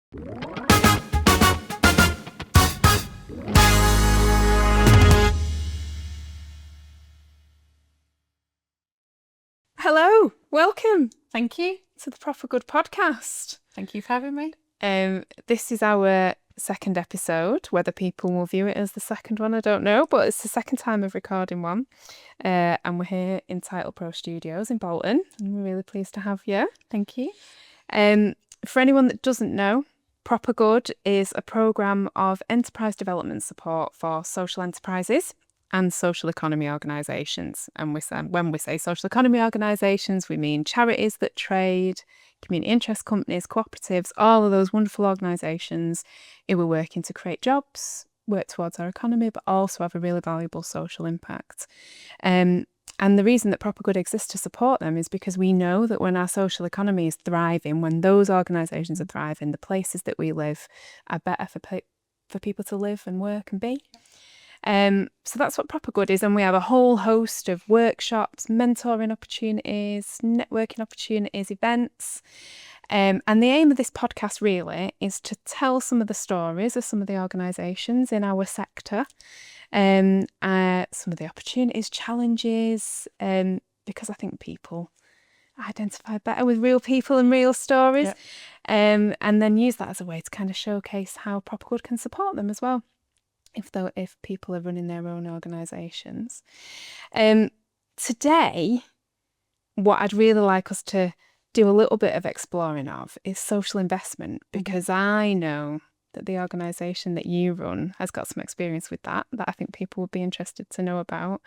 Hello, welcome Thank you. to the Proper Good podcast. Thank you for having me. This is our second episode. Whether people will view it as the second one, I don't know, but it's the second time of recording one. And we're here in Title Pro Studios in Bolton. And we're really pleased to have you. Thank you. For anyone that doesn't know, Proper Good is a programme of enterprise development support for social enterprises and social economy organisations. And when we say social economy organisations, we mean charities that trade, community interest companies, cooperatives, all of those wonderful organisations who are working to create jobs, work towards our economy, but also have a really valuable social impact. And the reason that Proper Good exists to support them is because we know that when our social economy is thriving, when those organisations are thriving, the places that we live are better for people to live and work and be. So that's what Proper Good is, and we have a whole host of workshops, mentoring opportunities, networking opportunities, events. And the aim of this podcast really is to tell some of the stories of some of the organisations in our sector, some of the opportunities, challenges, because I think people identify better with real people and real stories, and then use that as a way to kind of showcase how Proper Good can support them as well, if people are running their own organisations. Today, what I'd really like us to do a little bit of exploring of is social investment, because I know that the organisation that you run has got some experience with that I think people would be interested to know about.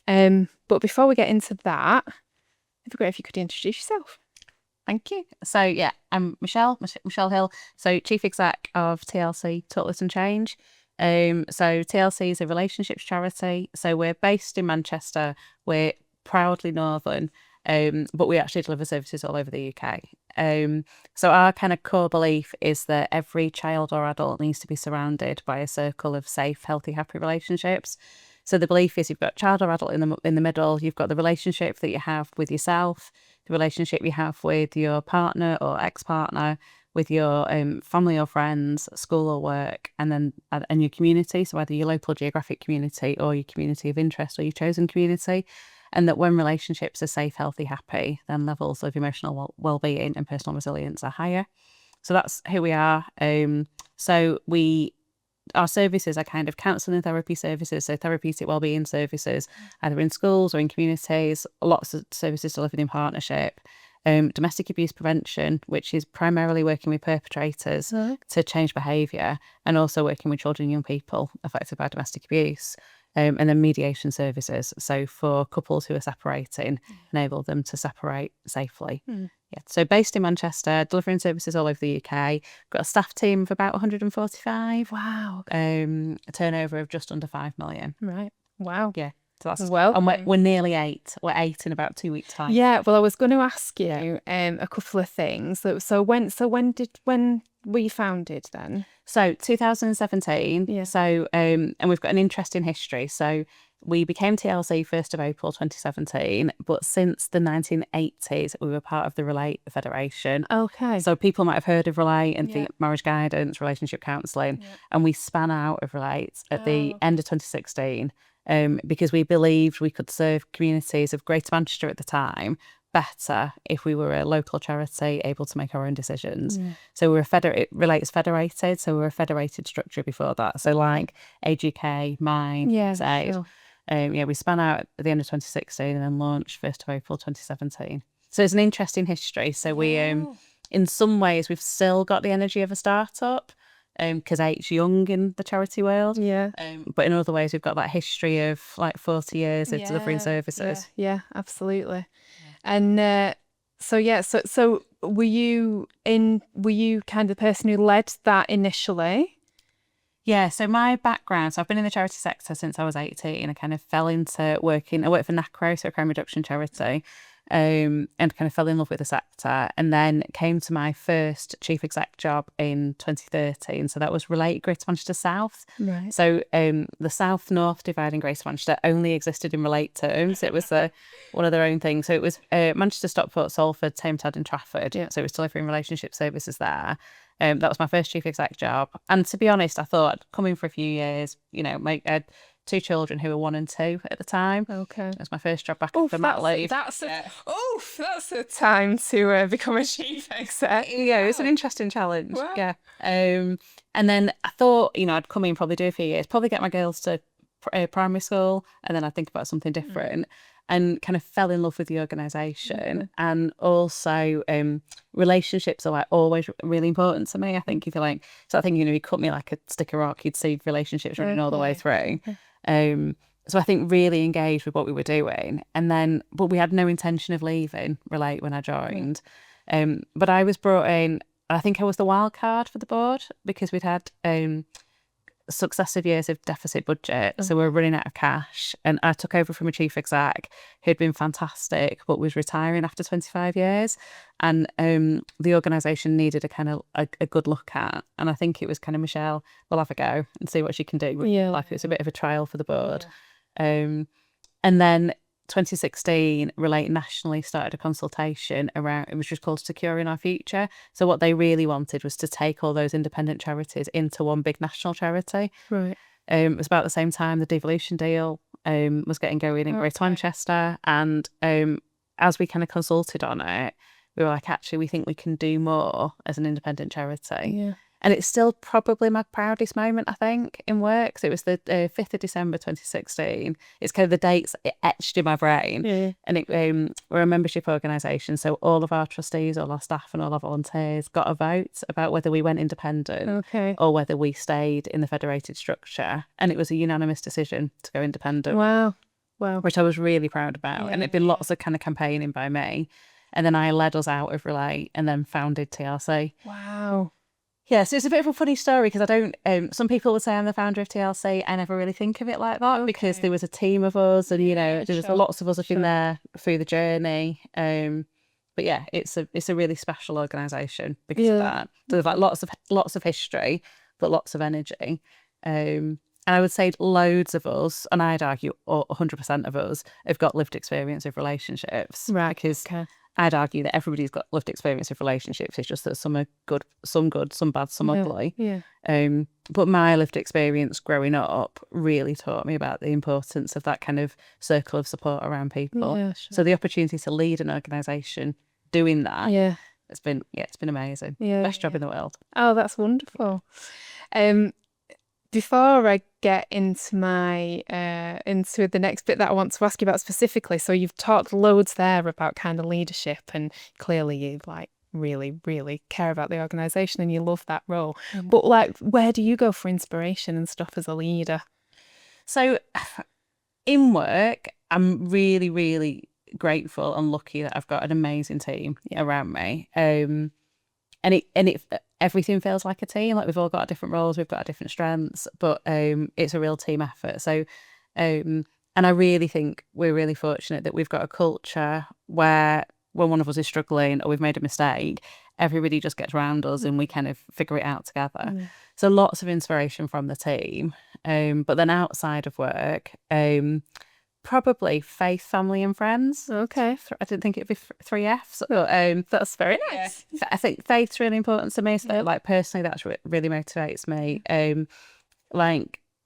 But before we get into that, it'd be great if you could introduce yourself. Thank you. So I'm Michelle Hill, so Chief Exec of TLC Total Listen Change. So TLC is a relationships charity. So we're based in Manchester. We're proudly northern, but we actually deliver services all over the UK. So our kind of core belief is that every child or adult needs to be surrounded by a circle of safe, healthy, happy relationships. So the belief is you've got child or adult in the middle. You've got the relationship that you have with yourself, the relationship you have with your partner or ex-partner, with your family or friends, school or work, and your community, so either your local geographic community or your community of interest or your chosen community. And that when relationships are safe, healthy, happy, then levels of emotional well-being and personal resilience are higher. So that's who we are. Our services are kind of counselling and therapy services, so therapeutic wellbeing services, either in schools or in communities, lots of services delivered in partnership. Domestic abuse prevention, which is primarily working with perpetrators to change behaviour, and also working with children and young people affected by domestic abuse. And then mediation services, so for couples who are separating, enable them to separate safely. So based in Manchester, delivering services all over the UK. Got a staff team of about 145. Wow. A turnover of just under 5 million. Right. Wow. Yeah. So that's well, and we're nearly 8. We're 8 in about 2 weeks' time. Yeah. Well, I was going to ask you a couple of things. So when were you founded then? So 2017. Yeah. So and we've got an interesting history. So we became TLC 1st of April 2017, but since the 1980s we were part of the Relate Federation. Okay. So people might have heard of Relate and think marriage guidance, relationship counselling, and we span out of Relate at the end of 2016. Because we believed we could serve communities of Greater Manchester at the time better if we were a local charity able to make our own decisions. So we're Relate is federated, so we're a federated structure before that. So like AGK, Mine, Save. Sure. We span out at the end of 2016 and then launched 1st of April 2017. So it's an interesting history. So we, in some ways, we've still got the energy of a startup, because it's young in the charity world. But in other ways, we've got that history of like 40 years of delivering services. Yeah, absolutely. And so were you kind of the person who led that initially? Yeah, so my background, so I've been in the charity sector since I was 18. I kind of fell into I worked for NACRO, so a crime reduction charity, and kind of fell in love with the sector, and then came to my first chief exec job in 2013. So that was Relate Greater Manchester South. Right. So the South-North divide in Greater Manchester only existed in Relate terms. It was one of their own things. So it was Manchester, Stockport, Salford, Tame Tad and Trafford. Yeah. So it was delivering relationship services there. That was my first chief exec job. And to be honest, I thought I'd come in for a few years, I had 2 children who were 1 and 2 at the time. Okay. It was my first job back after mat leave. That's a time to become a chief exec. Yeah, it was an interesting challenge. Wow. Yeah. And then I thought, I'd come in, probably do a few years, probably get my girls to primary school, and then I'd think about something different. And kind of fell in love with the organisation. And also relationships are always really important to me. I think if you so thinking, you cut me like a stick of rock, you'd see relationships running all the way through. So I think really engaged with what we were doing. And then, but we had no intention of leaving Relate when I joined. But I was brought in, I think I was the wild card for the board, because we'd had successive years of deficit budget, so we're running out of cash, and I took over from a chief exec who'd been fantastic but was retiring after 25 years, and the organisation needed a kind of a good look at, and I think it was kind of, Michelle, we'll have a go and see what she can do. Like, it was a bit of a trial for the board. And then 2016, Relate nationally started a consultation around, it was just called Securing Our Future. So what they really wanted was to take all those independent charities into one big national charity. Right. It was about the same time the devolution deal was getting going in Greater Manchester. And as we kind of consulted on it, we were like, actually, we think we can do more as an independent charity. Yeah. And it's still probably my proudest moment, I think, in work. So it was the 5th of December 2016. It's kind of the dates etched in my brain. Yeah. And we're a membership organisation. So all of our trustees, all our staff and all our volunteers got a vote about whether we went independent or whether we stayed in the federated structure. And it was a unanimous decision to go independent. Wow. Which I was really proud about. And it'd been lots of kind of campaigning by me. And then I led us out of Relate and then founded TLC. Wow. Yeah, so it's a bit of a funny story, because I don't, some people would say I'm the founder of TLC. I never really think of it like that, because there was a team of us, and, there's lots of us have been there through the journey. But yeah, it's a really special organisation because of that. There's like lots of history, but lots of energy. And I would say loads of us, and I'd argue 100% of us, have got lived experience of relationships. Right. Because I'd argue that everybody's got lived experience of relationships. It's just that some are good, some bad, some ugly. Yeah. But my lived experience growing up really taught me about the importance of that kind of circle of support around people. Yeah, sure. So the opportunity to lead an organisation doing that, it's been amazing. Best job in the world. Oh, that's wonderful. Before I get into my into the next bit that I want to ask you about specifically, so you've talked loads there about kind of leadership, and clearly you really, really care about the organisation and you love that role. But where do you go for inspiration and stuff as a leader? So in work, I'm really, really grateful and lucky that I've got an amazing team around me. And everything feels like a team. Like, we've all got our different roles, we've got our different strengths, but it's a real team effort. So, and I really think we're really fortunate that we've got a culture where when one of us is struggling or we've made a mistake, everybody just gets around us and we kind of figure it out together. So lots of inspiration from the team. But then outside of work, probably faith, family and friends. Okay. I didn't think it'd be 3 Fs. But, that's very nice. I think faith's really important to me. So personally, that's what really motivates me.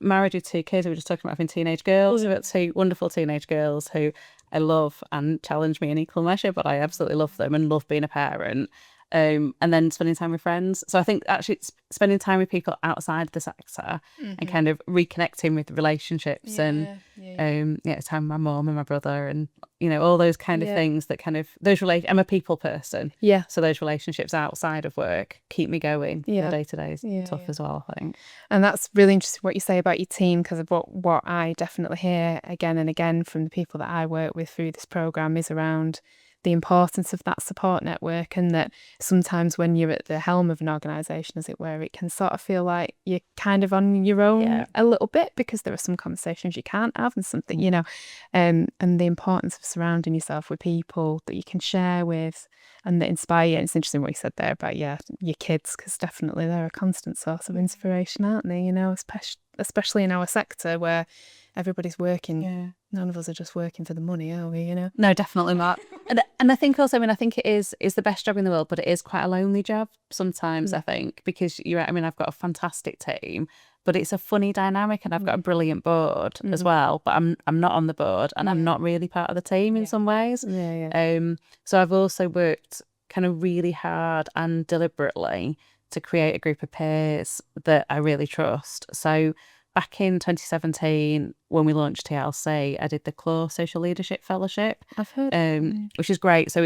Married with 2 kids, we were just talking about having teenage girls. We've got 2 wonderful teenage girls who I love and challenge me in equal measure, but I absolutely love them and love being a parent. And then spending time with friends. So I think actually spending time with people outside the sector and kind of reconnecting with relationships and time with my mum and my brother and, all those kind of things that kind of, I'm a people person. Yeah. So those relationships outside of work keep me going. The day-to-day is tough as well, I think. And that's really interesting what you say about your team, because of what I definitely hear again and again from the people that I work with through this programme is around the importance of that support network, and that sometimes when you're at the helm of an organisation, as it were, it can sort of feel like you're kind of on your own a little bit, because there are some conversations you can't have and something, and the importance of surrounding yourself with people that you can share with and that inspire you. And it's interesting what you said there about your kids, because definitely they're a constant source of inspiration, aren't they? Especially in our sector where everybody's working. Yeah. None of us are just working for the money, are we? You know. No, definitely not. And I think also, I mean, I think it is the best job in the world, but it is quite a lonely job sometimes, I think, because I mean, I've got a fantastic team, but it's a funny dynamic, and I've got a brilliant board as well, but I'm not on the board, and I'm not really part of the team in some ways. Yeah. So I've also worked kind of really hard and deliberately to create a group of peers that I really trust. So back in 2017, when we launched TLC, I did the Claw Social Leadership Fellowship. I've heard. Which is great. So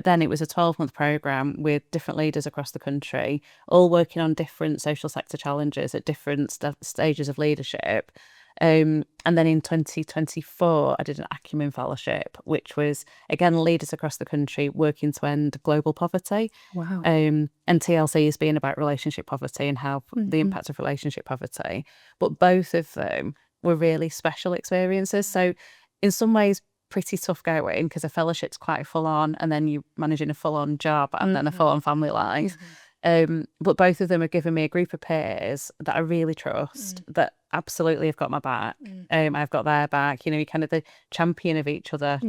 then it was a 12-month programme with different leaders across the country, all working on different social sector challenges at different stages of leadership. And then in 2024, I did an Acumen Fellowship, which was, again, leaders across the country working to end global poverty. Wow. And TLC has been about relationship poverty and how the impact of relationship poverty. But both of them were really special experiences. So in some ways, pretty tough going, because a fellowship's quite full on, and then you're managing a full on job and then a full on family life. But both of them have given me a group of peers that I really trust, that absolutely have got my back. I've got their back. You know, you're kind of the champion of each other.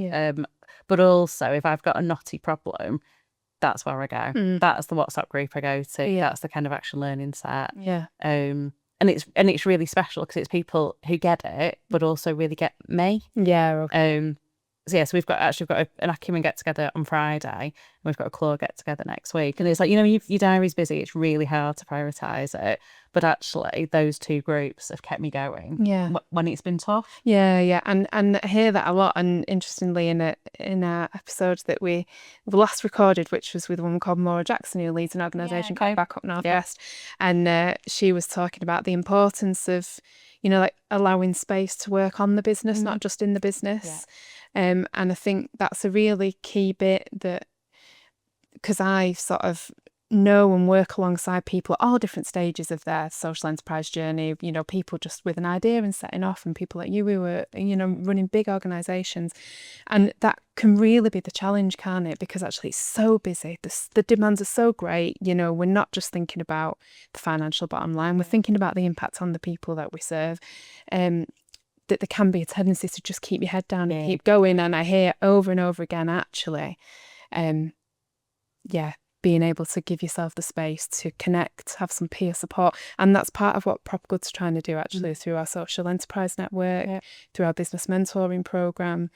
But also, if I've got a knotty problem, that's where I go. That's the WhatsApp group I go to. That's the kind of action learning set. And it's really special, because it's people who get it, but also really get me. So we've got an Acumen get together on Friday, and we've got a Claw get together next week. And it's like, you know, your diary's busy, it's really hard to prioritise it. But actually, those two groups have kept me going when it's been tough. And I hear that a lot. And interestingly, in our episode that we last recorded, which was with a woman called Maura Jackson, who leads an organisation called Back Up North West, and she was talking about the importance of, you know, like allowing space to work on the business, not just in the business. And I think that's a really key bit, that because I sort of know and work alongside people at all different stages of their social enterprise journey, you know, people just with an idea and setting off, and people like you who are, you know, running big organisations. And that can really be the challenge, can't it? Because actually it's so busy. The demands are so great. You know, we're not just thinking about the financial bottom line, we're thinking about the impact on the people that we serve. That there can be a tendency to just keep your head down and keep going. And I hear over and over again, actually, being able to give yourself the space to connect, have some peer support. And that's part of what Proper Good's trying to do, actually, through our social enterprise network, through our business mentoring programme.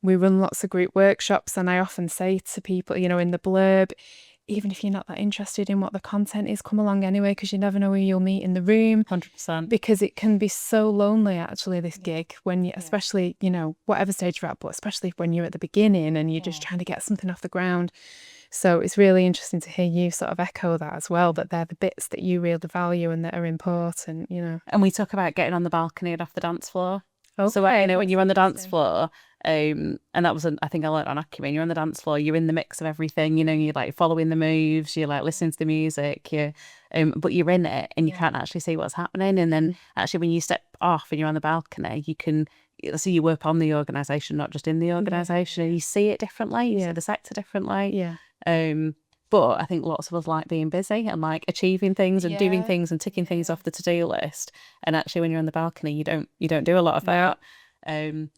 We run lots of group workshops, and I often say to people, you know, in the blurb, even if you're not that interested in what the content is, come along anyway, because you never know who you'll meet in the room. 100%. Because it can be so lonely, actually, this gig, when you, especially, you know, whatever stage you're at, but especially when you're at the beginning and you're just trying to get something off the ground. So it's really interesting to hear you sort of echo that as well, that they're the bits that you really value and that are important, you know. And we talk about getting on the balcony and off the dance floor. Okay. So, you know, when you're on the dance floor, and that was, I think I learned on Acumen, you're on the dance floor, you're in the mix of everything, you know, you're like following the moves, you're like listening to the music, but you're in it, and you can't actually see what's happening. And then actually when you step off and you're on the balcony, you can, so you work on the organisation, not just in the organisation, and you see it differently, you see the sector differently. But I think lots of us like being busy and like achieving things and doing things and ticking things off the to-do list. And actually, when you're on the balcony, you don't do a lot of that.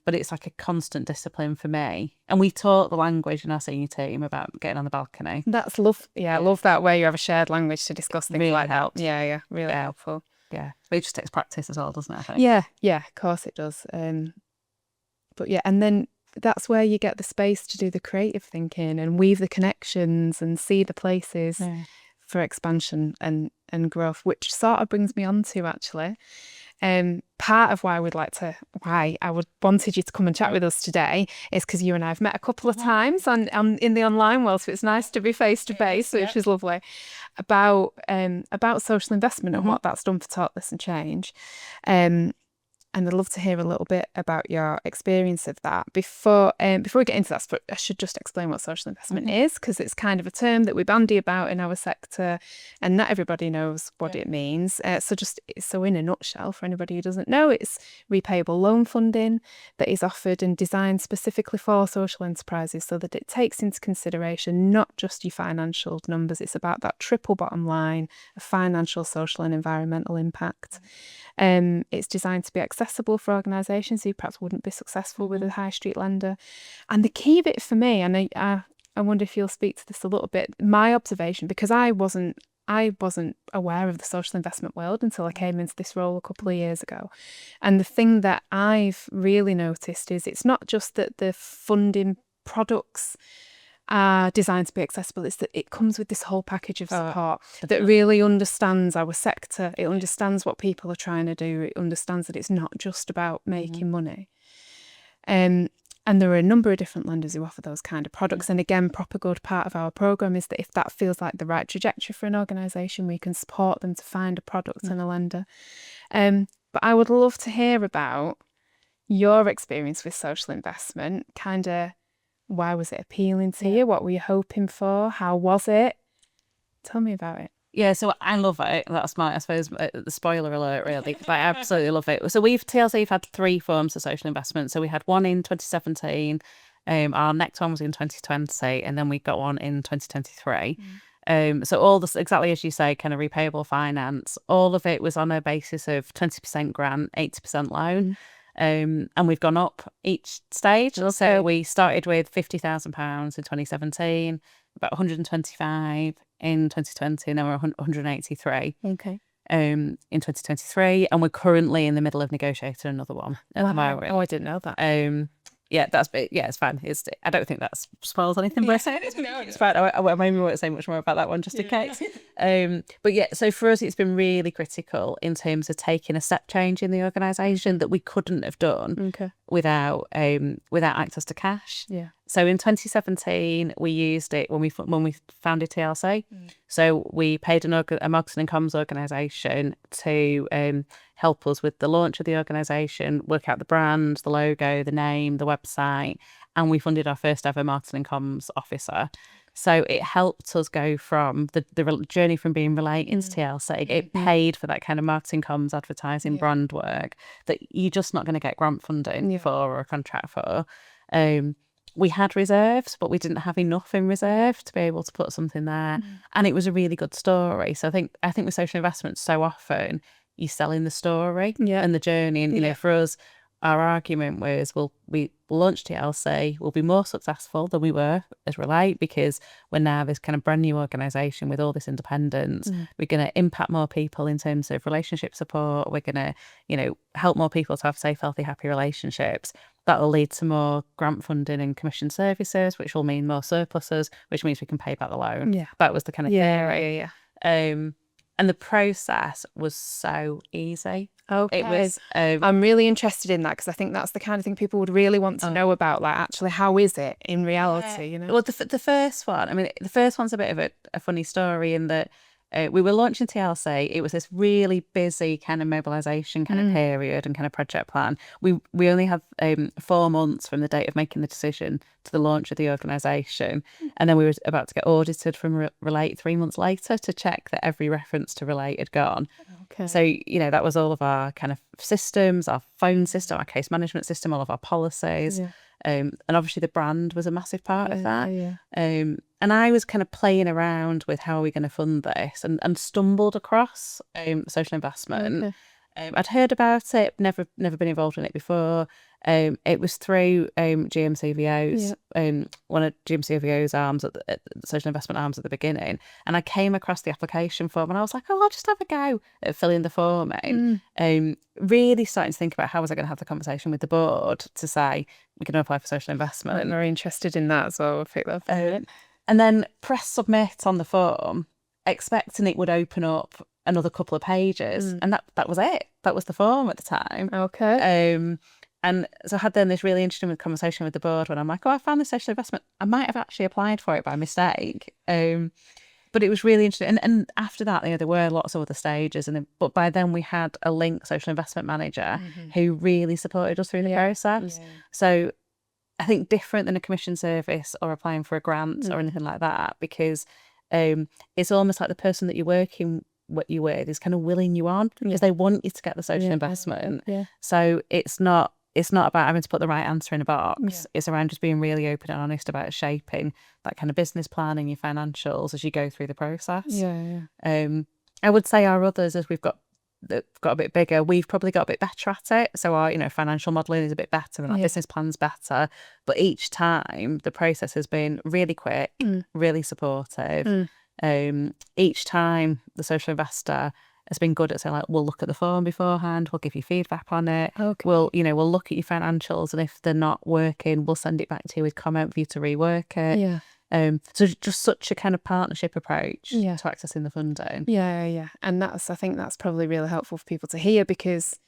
But it's like a constant discipline for me. And we taught the language in our senior team about getting on the balcony. That's love. Yeah, I love that, where you have a shared language to discuss things Really like helps. that. Yeah, really helpful. Yeah, but it just takes practice as well, doesn't it? I think. Yeah, of course it does. But yeah, and then that's where you get the space to do the creative thinking and weave the connections and see the places for expansion and growth, which sort of brings me on to, actually, part of why I wanted you to come and chat with us today is because you and I have met a couple of times on in the online world, so it's nice to be face to face, which is lovely, about social investment and what that's done for Talk Listen Change. And I'd love to hear a little bit about your experience of that. Before we get into that, I should just explain what social investment is, because it's kind of a term that we bandy about in our sector, and not everybody knows what it means. So in a nutshell, for anybody who doesn't know, it's repayable loan funding that is offered and designed specifically for social enterprises, so that it takes into consideration not just your financial numbers. It's about that triple bottom line of financial, social and environmental impact. It's designed to be accessible for organisations who perhaps wouldn't be successful with a high street lender. And the key bit for me, and I wonder if you'll speak to this a little bit, my observation, because I wasn't aware of the social investment world until I came into this role a couple of years ago. And the thing that I've really noticed is it's not just that the funding products are designed to be accessible, it's that it comes with this whole package of support that really understands our sector. It understands what people are trying to do. It understands that it's not just about making money. And there are a number of different lenders who offer those kind of products. And again, Proper Good, part of our programme is that if that feels like the right trajectory for an organisation, we can support them to find a product and a lender. But I would love to hear about your experience with social investment. Kind of, why was it appealing to you? What were you hoping for? How was it? Tell me about it. Yeah, so I love it. That's my, I suppose, the spoiler alert, really. But I absolutely love it. So TLC have had 3 forms of social investment. So we had one in 2017, our next one was in 2020, and then we got one in 2023. So all this, exactly as you say, kind of repayable finance, all of it was on a basis of 20% grant, 80% loan. And we've gone up each stage. So we started with £50,000 in 2017, about 125 in 2020, and then we're 183 in 2023, and we're currently in the middle of negotiating another one at the moment. Oh, I didn't know that. Yeah, it's fine. I don't think that spoils anything by saying it. No, it's fine. I maybe won't say much more about that one just in case. But yeah, so for us, it's been really critical in terms of taking a step change in the organisation that we couldn't have done without access to cash. Yeah. So in 2017, we used it when we founded TLC. So we paid a marketing and comms organisation to help us with the launch of the organisation, work out the brand, the logo, the name, the website, and we funded our first ever marketing and comms officer. So it helped us go from the journey from being Relate into TLC. It paid for that kind of marketing, comms, advertising, brand work that you're just not going to get grant funding for or a contract for. We had reserves, but we didn't have enough in reserve to be able to put something there. And it was a really good story. So I think with social investments, so often you're selling the story and the journey. And, you know, for us, our argument was, well, we launched TLC, we'll be more successful than we were as Relate because we're now this kind of brand new organisation with all this independence. We're going to impact more people in terms of relationship support. We're going to, you know, help more people to have safe, healthy, happy relationships. That will lead to more grant funding and commission services, which will mean more surpluses, which means we can pay back the loan. Yeah. That was the kind of theory. And the process was so easy. Okay. It was. I'm really interested in that because I think that's the kind of thing people would really want to know about. Like, actually, how is it in reality? You know. Well, the first one. I mean, the first one's a bit of a funny story in that we were launching TLC. It was this really busy kind of mobilisation kind of period and kind of project plan. We only had 4 months from the date of making the decision to the launch of the organisation, and then we were about to get audited from Relate 3 months later to check that every reference to Relate had gone. Okay. So, you know, that was all of our kind of systems, our phone system, our case management system, all of our policies. Yeah. And obviously the brand was a massive part of that. Yeah. And I was kind of playing around with how are we going to fund this and stumbled across social investment. Okay. I'd heard about it, never been involved in it before. It was through GMCVO's, one of GMCVO's arms at the social investment arms at the beginning, and I came across the application form and I was like, oh, I'll just have a go at filling the form in. Really starting to think about how was I going to have the conversation with the board to say we can apply for social investment. I'm very interested in that as well. I'll pick that form. And then press submit on the form, expecting it would open up another couple of pages, and that was it. That was the form at the time. Okay. And so I had then this really interesting conversation with the board when I'm like, oh, I found this social investment. I might have actually applied for it by mistake. But it was really interesting. And after that, you know, there were lots of other stages. But by then we had a Link social investment manager who really supported us through the process. Yeah. So I think different than a commission service or applying for a grant or anything like that, because it's almost like the person that you're working with is kind of willing you on because they want you to get the social investment. Yeah. So it's not about having to put the right answer in a box. Yeah. It's around just being really open and honest about shaping that kind of business plan and your financials as you go through the process. Yeah. I would say our others, as we've got that got a bit bigger, we've probably got a bit better at it. So our, financial modelling is a bit better and our business plan's better. But each time the process has been really quick, really supportive. Each time the social investor has been good at saying, like, we'll look at the form beforehand, we'll give you feedback on it. Okay. We'll look at your financials, and if they're not working, we'll send it back to you with comment for you to rework it. Yeah. So just such a kind of partnership approach Yeah. to accessing the funding. Yeah. And I think that's probably really helpful for people to hear, because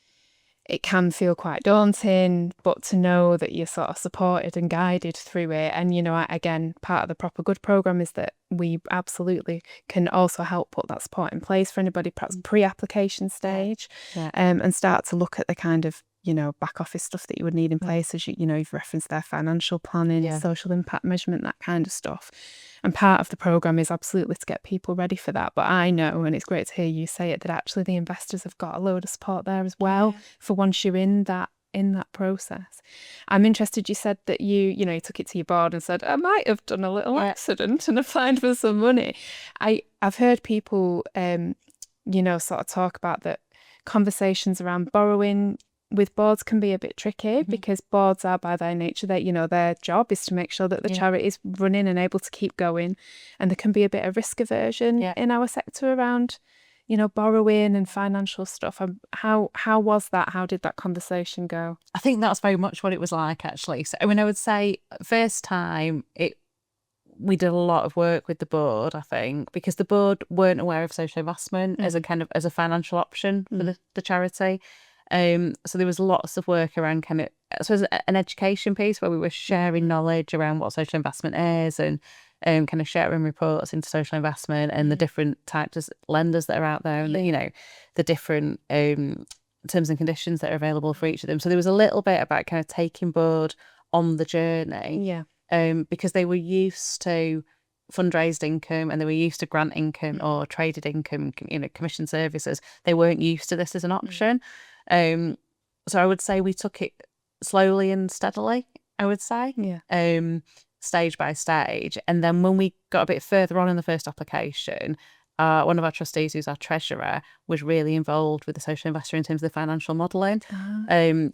it can feel quite daunting, but to know that you're sort of supported and guided through it. And, again, part of the Proper Good programme is that we absolutely can also help put that support in place for anybody perhaps pre-application stage. Yeah. And start to look at the kind of, back office stuff that you would need in place, as you've referenced their financial planning, social impact measurement, that kind of stuff. And part of the programme is absolutely to get people ready for that. But I know, and it's great to hear you say it, that actually the investors have got a load of support there as well for once you're in that process. I'm interested, you said that you took it to your board and said, I might have done a little accident and applied for some money. I've heard people sort of talk about that conversations around borrowing with boards can be a bit tricky, because boards are, by their nature, their job is to make sure that the charity is running and able to keep going, and there can be a bit of risk aversion in our sector around borrowing and financial stuff. How was that? How did that conversation go? I think that's very much what it was like, actually. So I would say first time we did a lot of work with the board, I think, because the board weren't aware of social investment as a financial option for the charity. So there was lots of work around kind of, I suppose, an education piece where we were sharing knowledge around what social investment is, and kind of sharing reports into social investment and the different types of lenders that are out there, and the different terms and conditions that are available for each of them. So there was a little bit about kind of taking board on the journey, because they were used to fundraised income and they were used to grant income or traded income, commission services. They weren't used to this as an option. So I would say we took it slowly and steadily, I would say, stage by stage. And then when we got a bit further on in the first application, one of our trustees, who's our treasurer, was really involved with the social investor in terms of the financial modelling,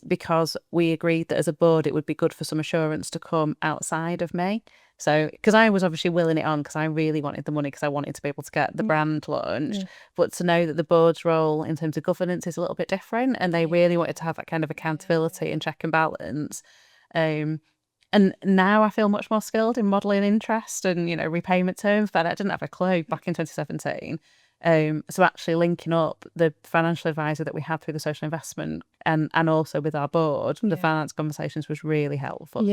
because we agreed that as a board it would be good for some assurance to come outside of me. So, because I was obviously willing it on because I really wanted the money, because I wanted to be able to get the brand launched, but to know that the board's role in terms of governance is a little bit different, and they really wanted to have that kind of accountability and check and balance. And now I feel much more skilled in modelling interest and, repayment terms, but I didn't have a clue back in 2017. So actually linking up the financial advisor that we had through the social investment and also with our board, the finance conversations was really helpful.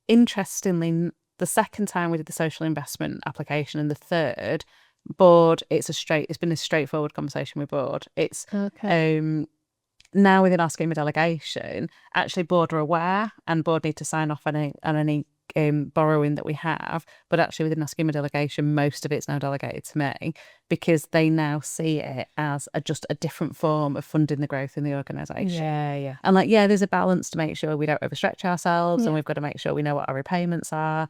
Interestingly, the second time we did the social investment application and the third, board, it's been a straightforward conversation with board. It's now within our scheme of delegation, actually board are aware and board need to sign off on any borrowing that we have, but actually within our scheme of delegation, most of it's now delegated to me, because they now see it as just a different form of funding the growth in the organisation. And there's a balance to make sure we don't overstretch ourselves, and we've got to make sure we know what our repayments are,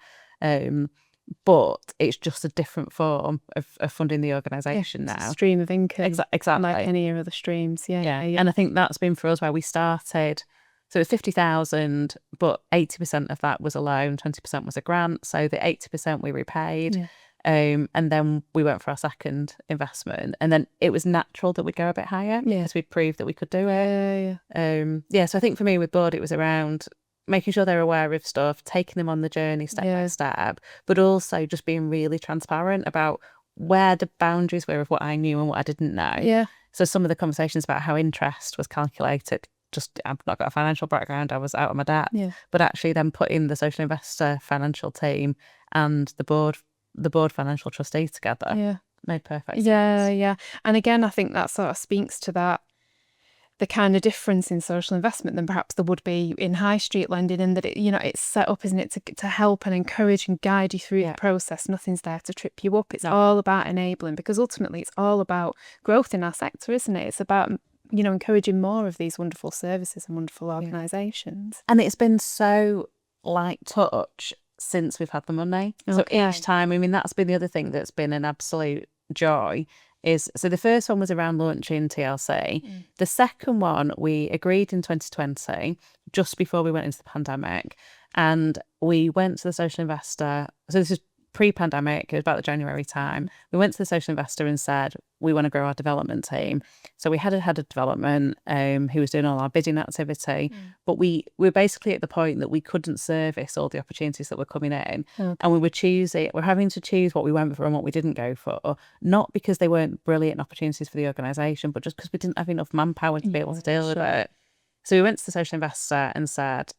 but it's just a different form of funding the organisation now. Stream of income, exactly, like any other streams. And I think that's been for us where we started. So it was 50,000, but 80% of that was a loan, 20% was a grant. So the 80% we repaid. And then we went for our second investment. And then it was natural that we'd go a bit higher because we'd proved that we could do it. So I think for me with board, it was around making sure they're aware of stuff, taking them on the journey step by step, but also just being really transparent about where the boundaries were of what I knew and what I didn't know. So some of the conversations about how interest was calculated, I've not got a financial background, I was out of my depth, but actually then putting the social investor financial team and the board financial trustee together made perfect sense. And again, I think that sort of speaks to that, the kind of difference in social investment than perhaps there would be in high street lending, in that it's set up, isn't it, to help and encourage and guide you through the process. Nothing's there to trip you up. It's all about enabling, because ultimately it's all about growth in our sector, isn't it? It's about encouraging more of these wonderful services and wonderful organisations. And it's been so light touch since we've had the money. So each time, that's been the other thing that's been an absolute joy, is, so the first one was around launching TLC. The second one we agreed in 2020, just before we went into the pandemic, and we went to the social investor. So this is pre-pandemic, it was about the January time. We went to the social investor and said, we want to grow our development team. So we had a head of development who was doing all our bidding activity, but we were basically at the point that we couldn't service all the opportunities that were coming in. And we were having to choose what we went for and what we didn't go for, not because they weren't brilliant opportunities for the organisation, but just because we didn't have enough manpower to be able to deal with it. So we went to the social investor and said,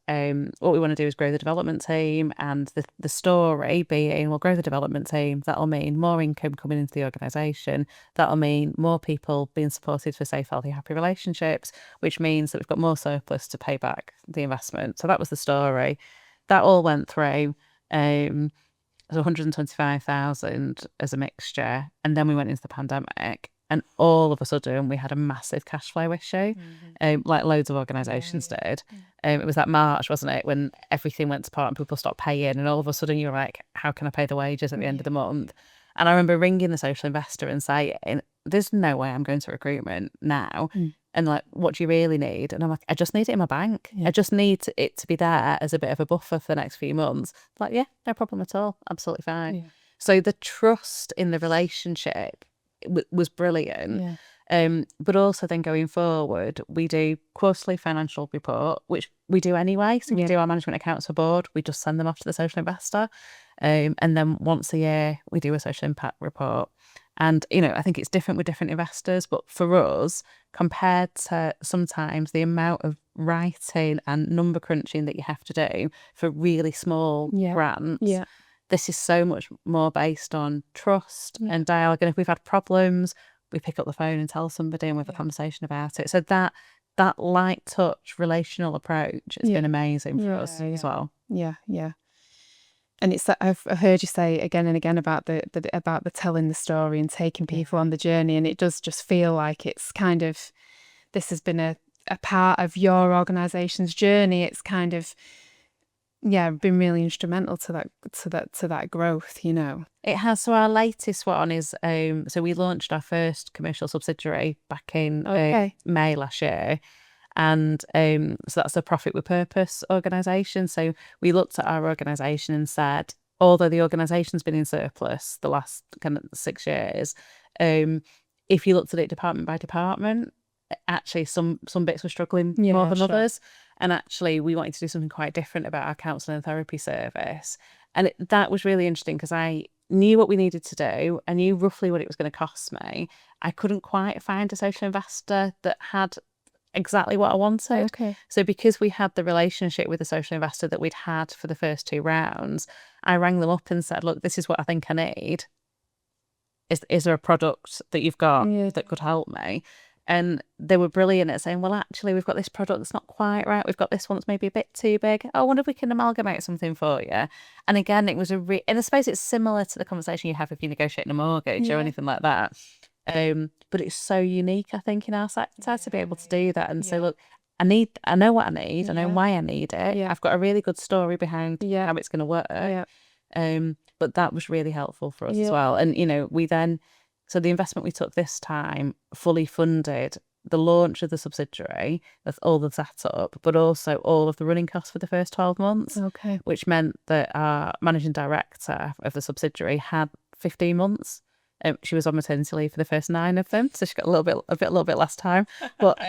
what we want to do is grow the development team, and the story being, we'll grow the development team. That'll mean more income coming into the organisation. That'll mean more people being supported for safe, healthy, happy relationships, which means that we've got more surplus to pay back the investment. So that was the story. That all went through. So 125,000 as a mixture. And then we went into the pandemic. And all of a sudden, we had a massive cash flow issue, like loads of organisations did. It was that March, wasn't it, when everything went to pot and people stopped paying, and all of a sudden you were like, how can I pay the wages at the end of the month? And I remember ringing the social investor and saying, there's no way I'm going to recruitment now. And like, what do you really need? And I'm like, I just need it in my bank. I just need it to be there as a bit of a buffer for the next few months. Like, yeah, no problem at all. Absolutely fine. So the trust in the relationship was brilliant. But also then going forward, we do quarterly financial report, which we do anyway. So we do our management accounts for board. We just send them off to the social investor. And then once a year, we do a social impact report. And, I think it's different with different investors. But for us, compared to sometimes the amount of writing and number crunching that you have to do for really small grants, this is so much more based on trust and dialogue. And if we've had problems, we pick up the phone and tell somebody and we have a conversation about it. So that light touch relational approach has been amazing for us as well. And it's that I've heard you say again and again about the telling the story and taking people on the journey, and it does just feel like it's kind of, this has been a part of your organisation's journey. It's kind of been really instrumental to that growth. It has. So our latest one is so we launched our first commercial subsidiary back in May last year. And so that's a profit with purpose organisation. So we looked at our organisation and said, although the organisation's been in surplus the last kind of 6 years, if you looked at it department by department, actually some bits were struggling more than others. And actually we wanted to do something quite different about our counselling and therapy service. And that was really interesting because I knew what we needed to do. I knew roughly what it was going to cost me. I couldn't quite find a social investor that had exactly what I wanted. So because we had the relationship with the social investor that we'd had for the first 2 rounds, I rang them up and said, look, this is what I think I need. Is there a product that you've got that could help me? And they were brilliant at saying, well, actually, we've got this product that's not quite right. We've got this one that's maybe a bit too big. I wonder if we can amalgamate something for you. And again, it was and I suppose it's similar to the conversation you have if you're negotiating a mortgage or anything like that. But it's so unique, I think, in our sector to be able to do that and say, look, I know what I need. I know why I need it. I've got a really good story behind how it's going to work. But that was really helpful for us as well. And, we then, so the investment we took this time fully funded the launch of the subsidiary, that's all the setup, but also all of the running costs for the first 12 months. Which meant that our managing director of the subsidiary had 15 months. She was on maternity leave for the first 9 of them, so she got a little bit less time. But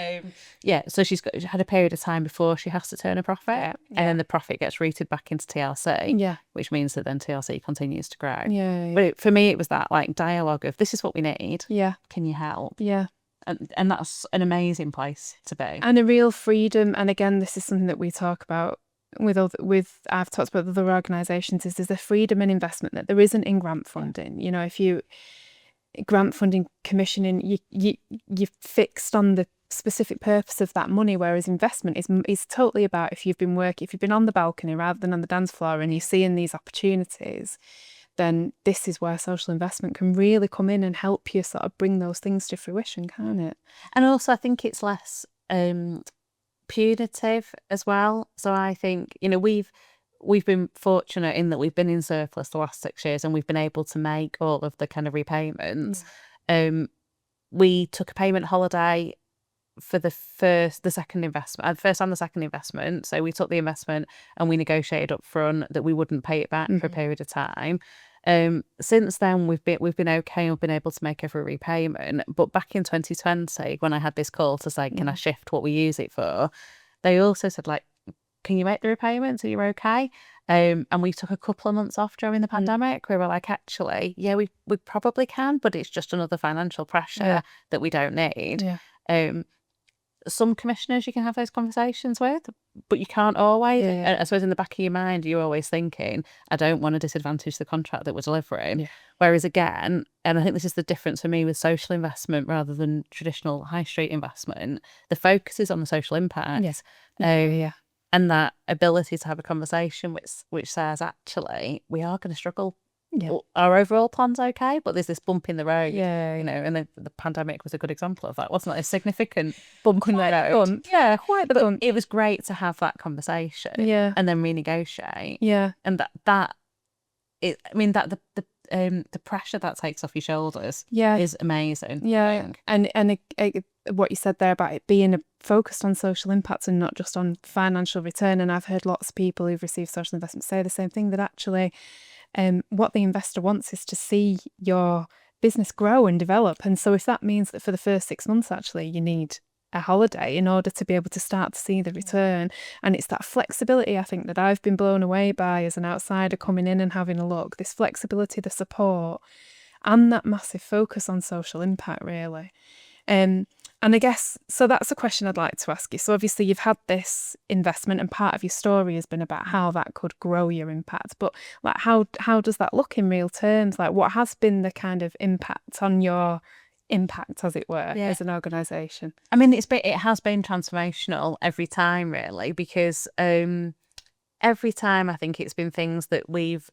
so she had a period of time before she has to turn a profit, and then the profit gets routed back into TLC, which means that then TLC continues to grow. But for me, it was that like dialogue of, this is what we need. Can you help? And that's an amazing place to be, and a real freedom. And again, this is something that we talk about I've talked about other organisations, is there's a freedom and investment that there isn't in grant funding. If you grant funding commissioning, you're fixed on the specific purpose of that money, whereas investment is totally about if you've been on the balcony rather than on the dance floor and you're seeing these opportunities, then this is where social investment can really come in and help you sort of bring those things to fruition, can't it? And also I think it's less punitive as well. So I think, we've been fortunate in that we've been in surplus the last 6 years and we've been able to make all of the kind of repayments. we took a payment holiday for the second investment, first and the second investment. So we took the investment and we negotiated up front that we wouldn't pay it back for a period of time. Since then, we've been okay. We've been able to make every repayment. But back in 2020, when I had this call to say, can I shift what we use it for? They also said, like, can you make the repayments? Are you okay? And we took a couple of months off during the pandemic. We were like, actually, yeah, we probably can, but it's just another financial pressure that we don't need. Some commissioners you can have those conversations with, but you can't always. I suppose in the back of your mind, you're always thinking, I don't want to disadvantage the contract that we're delivering. Whereas again, and I think this is the difference for me with social investment rather than traditional high street investment, the focus is on the social impact. And that ability to have a conversation which says, actually, we are going to struggle. Our overall plan's okay, but there's this bump in the road. You know, and the pandemic was a good example of that, wasn't it? A significant bump in the road. Quite the bump. It was great to have that conversation. And then renegotiate. And that the pressure that takes off your shoulders is amazing. And what you said there about it being focused on social impacts and not just on financial return. And I've heard lots of people who've received social investment say the same thing, that actually what the investor wants is to see your business grow and develop. And so if that means that for the first 6 months, actually, you need a holiday in order to be able to start to see the return. And it's that flexibility, I think, that I've been blown away by as an outsider coming in and having a look. This flexibility, the support, and that massive focus on social impact, really. And I guess, so that's a question I'd like to ask you. So obviously you've had this investment and part of your story has been about how that could grow your impact. But like how does that look in real terms? Like what has been the kind of impact on your impact, as it were, as an organisation? I mean, it has been transformational every time, really, because every time I think it's been things that we've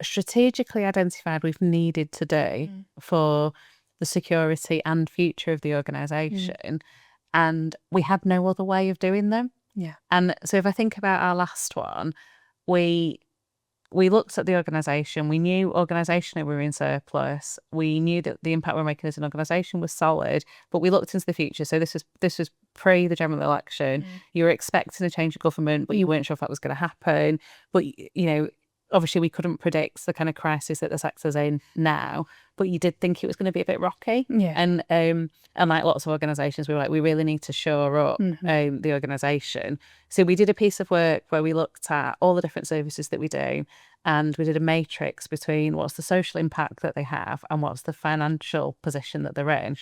strategically identified we've needed to do for the security and future of the organisation, and we had no other way of doing them. And so if I think about our last one, we looked at the organisation. We knew organisationally we were in surplus. We knew that the impact we're making as an organisation was solid, but we looked into the future. So this was pre the general election. You were expecting a change of government, but you weren't sure if that was going to happen. But you know, obviously we couldn't predict the kind of crisis that the sector's in now, but you did think it was going to be a bit rocky. And like lots of organisations, we were like, we really need to shore up the organisation. So we did a piece of work where we looked at all the different services that we do, and we did a matrix between what's the social impact that they have and what's the financial position that they're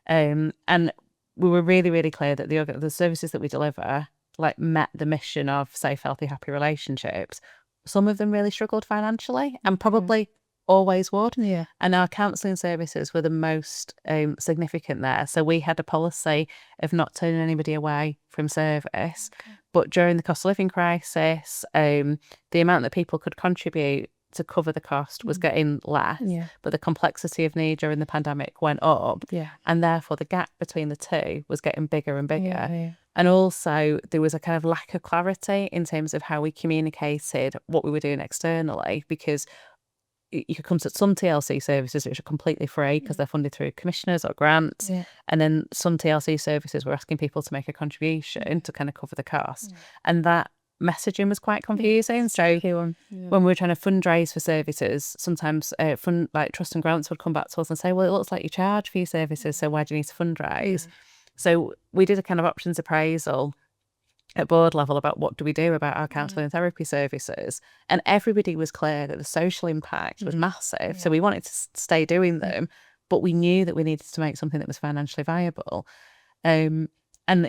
in. And we were really, really clear that the services that we deliver like met the mission of safe, healthy, happy relationships. Some of them really struggled financially and probably always would. And our counselling services were the most significant there. So we had a policy of not turning anybody away from service. But during the cost of living crisis, the amount that people could contribute to cover the cost was getting less. But the complexity of need during the pandemic went up. And therefore the gap between the two was getting bigger and bigger. And also there was a kind of lack of clarity in terms of how we communicated what we were doing externally, because you could come to some TLC services which are completely free because they're funded through commissioners or grants. And then some TLC services were asking people to make a contribution to kind of cover the cost. And that messaging was quite confusing. So when we were trying to fundraise for services, sometimes like Trust and Grants would come back to us and say, well, it looks like you charge for your services, so why do you need to fundraise? So we did a kind of options appraisal at board level about what do we do about our counselling and therapy services. And everybody was clear that the social impact was massive. So we wanted to stay doing them, but we knew that we needed to make something that was financially viable. And,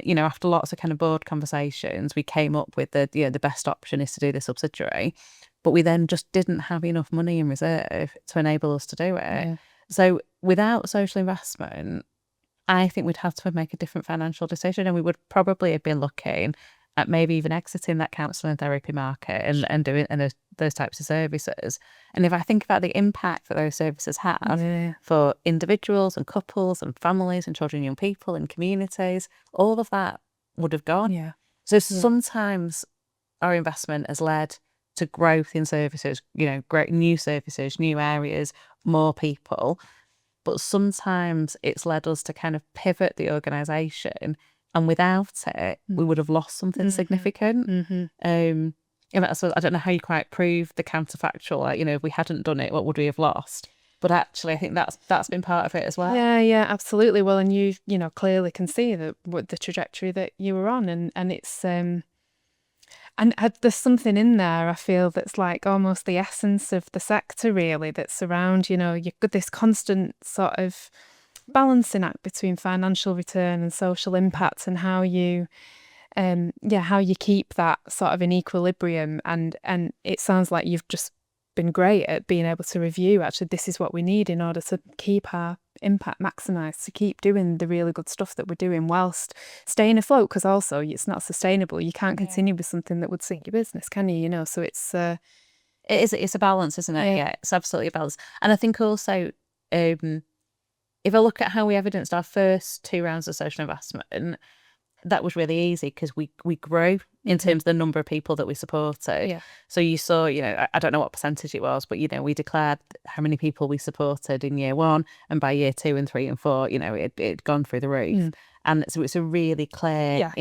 you know, after lots of kind of board conversations, we came up with the best option is to do the subsidiary. But we then just didn't have enough money in reserve to enable us to do it. So without social investment, I think we'd have to make a different financial decision, and we would probably have been looking at maybe even exiting that counselling and therapy market and doing those types of services. And if I think about the impact that those services have for individuals and couples and families and children and young people and communities, all of that would have gone. So sometimes our investment has led to growth in services, you know, great new services, new areas, more people. but sometimes it's led us to kind of pivot the organisation, and without it, we would have lost something significant. And that's, I don't know how you quite prove the counterfactual. Like, if we hadn't done it, what would we have lost? But actually, I think that's been part of it as well. Yeah, absolutely. Well, and you clearly can see what the trajectory that you were on, and it's and there's something in there, I feel, that's like almost the essence of the sector, really, that's around, you've got this constant sort of balancing act between financial return and social impact, and how you keep that sort of in equilibrium. And it sounds like you've just been great at being able to review, actually, this is what we need in order to keep our impact maximised, to keep doing the really good stuff that we're doing whilst staying afloat, because also it's not sustainable. You can't continue with something that would sink your business, can you? So it's it's a balance, isn't it? Yeah, it's absolutely a balance. And I think also, if I look at how we evidenced our first 2 rounds of social investment, that was really easy because we grew in terms of the number of people that we supported. Yeah. So you saw, I don't know what percentage it was, but, we declared how many people we supported in year 1, and by year 2 and 3 and 4, it'd gone through the roof. And so it's a really clear,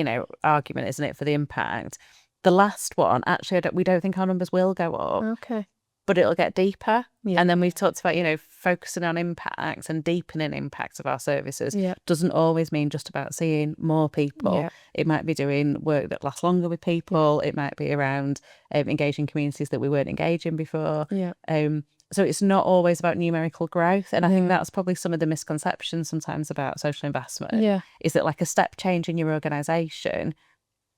argument, isn't it, for the impact. The last one, actually, we don't think our numbers will go up. Okay. But it'll get deeper. Yeah. And then we've talked about, focusing on impact and deepening impact of our services. Yeah. Doesn't always mean just about seeing more people. Yeah. It might be doing work that lasts longer with people. It might be around engaging communities that we weren't engaging before. Yeah. So it's not always about numerical growth. And I think that's probably some of the misconceptions sometimes about social investment. Yeah. Is that like a step change in your organisation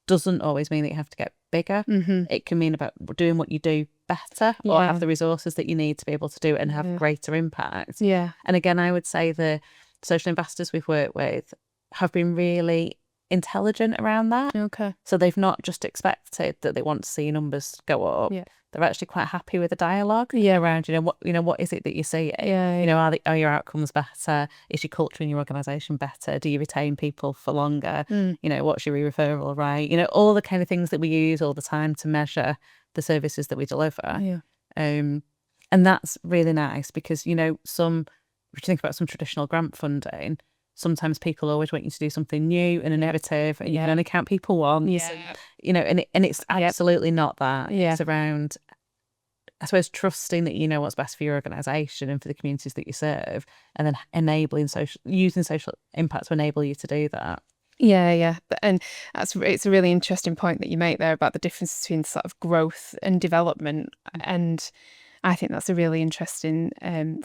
doesn't always mean that you have to get bigger. It can mean about doing what you do better, or have the resources that you need to be able to do it and have greater impact. Yeah. And again, I would say the social investors we've worked with have been really intelligent around that. Okay. So they've not just expected that they want to see numbers go up. Yeah. They're actually quite happy with the dialogue around, what is it that you see? Yeah. Are your outcomes better? Is your culture in your organisation better? Do you retain people for longer? What's your referral rate? All the kind of things that we use all the time to measure the services that we deliver. Yeah. And that's really nice because, if you think about some traditional grant funding, sometimes people always want you to do something new and innovative, and you can only count people once. Yeah. And it's absolutely not that. Yeah. It's around, I suppose, trusting that you know what's best for your organisation and for the communities that you serve, and then using social impact to enable you to do that. Yeah. And it's a really interesting point that you make there about the difference between sort of growth and development. And I think that's a really interesting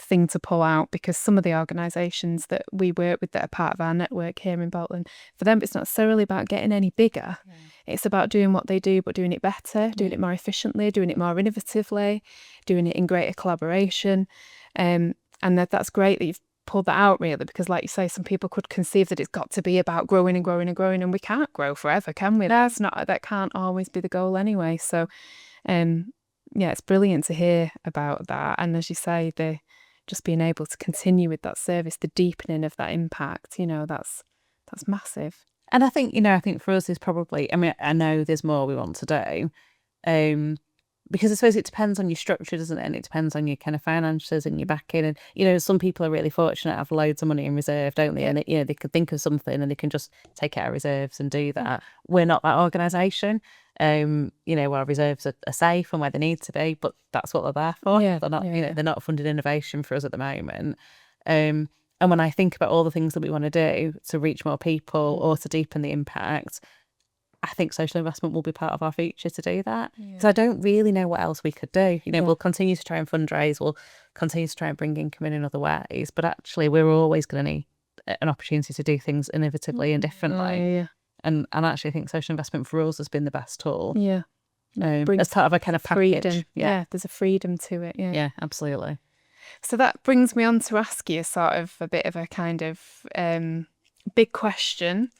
thing to pull out, because some of the organisations that we work with that are part of our network here in Bolton, for them it's not necessarily about getting any bigger. It's about doing what they do, but doing it better, doing it more efficiently, doing it more innovatively, doing it in greater collaboration. And that's great that you've pulled that out, really, because like you say, some people could conceive that it's got to be about growing and growing and growing, and we can't grow forever, can we? That can't always be the goal anyway. So it's brilliant to hear about that. And as you say, the just being able to continue with that service, the deepening of that impact, that's massive. And I think, for us is probably, I know there's more we want to do, because I suppose it depends on your structure, doesn't it? And it depends on your kind of finances and your backing. And, some people are really fortunate to have loads of money in reserve, don't they? And, they could think of something and they can just take it out of reserves and do that. We're not that organisation. Our reserves are safe and where they need to be, but that's what they're there for. They're not, they're not funding innovation for us at the moment. And when I think about all the things that we want to do to reach more people or to deepen the impact, I think social investment will be part of our future to do that. So I don't really know what else we could do. We'll continue to try and fundraise. We'll continue to try and bring income in other ways. But actually, we're always going to need an opportunity to do things innovatively and differently. And I actually think social investment for us has been the best tool. As part of a kind of package. Freedom. Yeah, there's a freedom to it. Yeah, absolutely. So that brings me on to ask you sort of a bit of a kind of big question.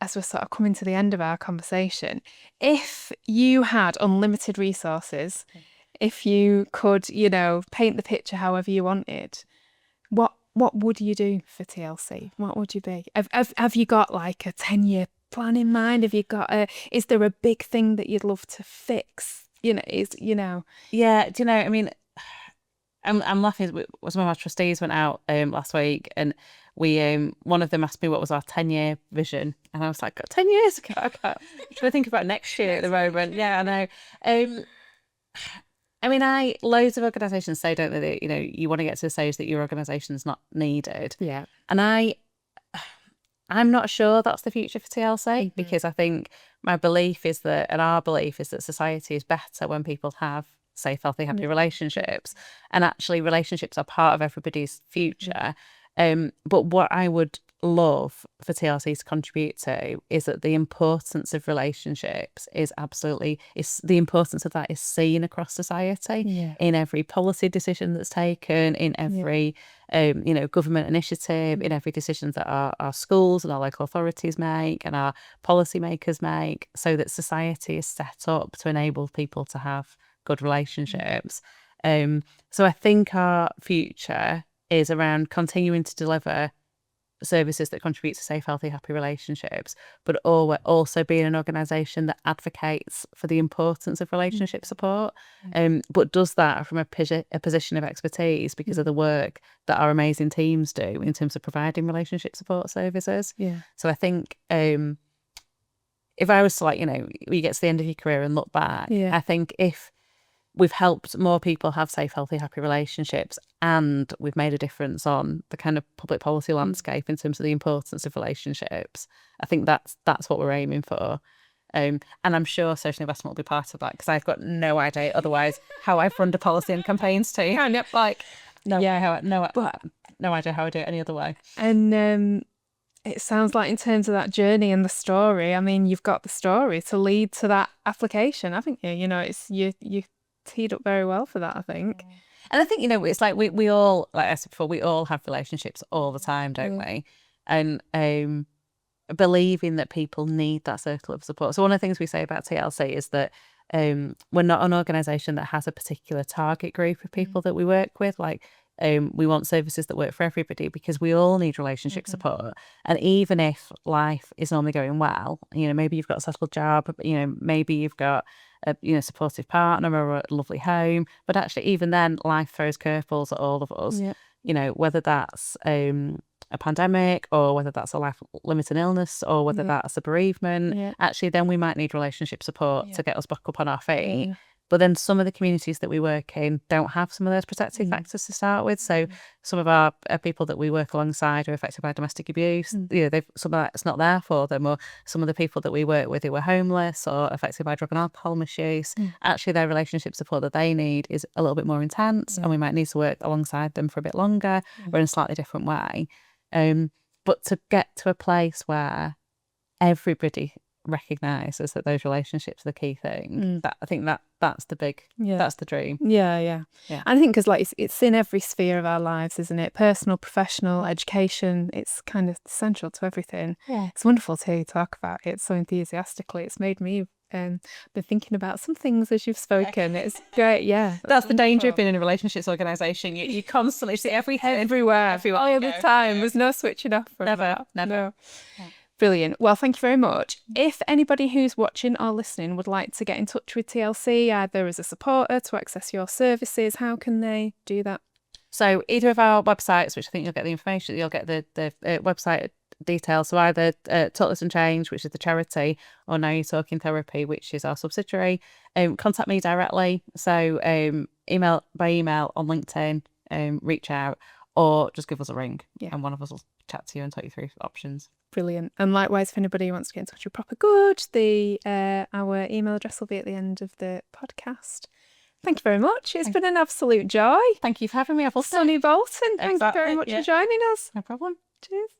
As we're sort of coming to the end of our conversation, if you had unlimited resources, if you could, paint the picture however you wanted, what would you do for TLC? What would you be? Have you got like a 10-year plan in mind? Have you got is there a big thing that you'd love to fix? Yeah, I'm laughing. Some of our trustees went out last week, and we one of them asked me what was our 10-year vision, and I was like, 10 years ago, I can't. I'm trying to think about next year at the moment. Yeah, I know. I mean, loads of organisations say, don't they, that you want to get to the stage that your organisation's not needed. Yeah. And I'm not sure that's the future for TLC, because I think my belief is that, and our belief is that society is better when people have safe, healthy, happy relationships. And actually relationships are part of everybody's future. But what I would love for TLC to contribute to is that the importance of relationships is the importance of that is seen across society in every policy decision that's taken, in every government initiative, in every decision that our schools and our local authorities make and our policymakers make, so that society is set up to enable people to have good relationships. So I think our future is around continuing to deliver services that contribute to safe, healthy, happy relationships, but also being an organisation that advocates for the importance of relationship support, but does that from a position of expertise because of the work that our amazing teams do in terms of providing relationship support services. Yeah. So I think if I was to you get to the end of your career and look back, I think if we've helped more people have safe, healthy, happy relationships, and we've made a difference on the kind of public policy landscape in terms of the importance of relationships, I think that's what we're aiming for. And I'm sure social investment will be part of that, because I've got no idea otherwise how I've run the policy and campaigns too. No idea how I do it any other way. And it sounds like in terms of that journey and the story, I mean, you've got the story to lead to that application, haven't you? It's you teed up very well for that, I think. And I think, it's like we all, like I said before, we all have relationships all the time, don't we? And believing that people need that circle of support. So one of the things we say about TLC is that we're not an organisation that has a particular target group of people that we work with. We want services that work for everybody, because we all need relationship support. And even if life is normally going well, maybe you've got a settled job, maybe you've got a supportive partner or a lovely home, but actually even then life throws curveballs at all of us. Whether that's a pandemic, or whether that's a life-limiting illness, or whether that's a bereavement, actually then we might need relationship support to get us back up on our feet. But then some of the communities that we work in don't have some of those protective factors to start with. So some of our people that we work alongside are affected by domestic abuse. Some of that's not there for them. Or some of the people that we work with who are homeless or affected by drug and alcohol misuse, actually their relationship support that they need is a little bit more intense, and we might need to work alongside them for a bit longer or in a slightly different way. But to get to a place where everybody recognises that those relationships are the key thing, that I think that's the big, that's the dream. Yeah. I think because it's in every sphere of our lives, isn't it? Personal, professional, education. It's kind of central to everything. It's wonderful to talk about it so enthusiastically. It's made me been thinking about some things as you've spoken. It's great. That's the danger of being in a relationships organisation. You constantly see everywhere all the time. There's no switching off from never. No. Brilliant. Well, thank you very much. If anybody who's watching or listening would like to get in touch with TLC, either as a supporter to access your services, how can they do that? So either of our websites, which I think you'll get the information, you'll get the website details. So either Total Listen Change, which is the charity, or Now You're Talking Therapy, which is our subsidiary. Contact me directly. So email on LinkedIn, reach out, or just give us a ring, and one of us will chat to you and talk you through options. Brilliant. And likewise, if anybody wants to get in touch with Proper Good, our email address will be at the end of the podcast. Thank you very much. It's been an absolute joy. Thank you for having me. Sonny Bolton, thank you very much for joining us. No problem. Cheers.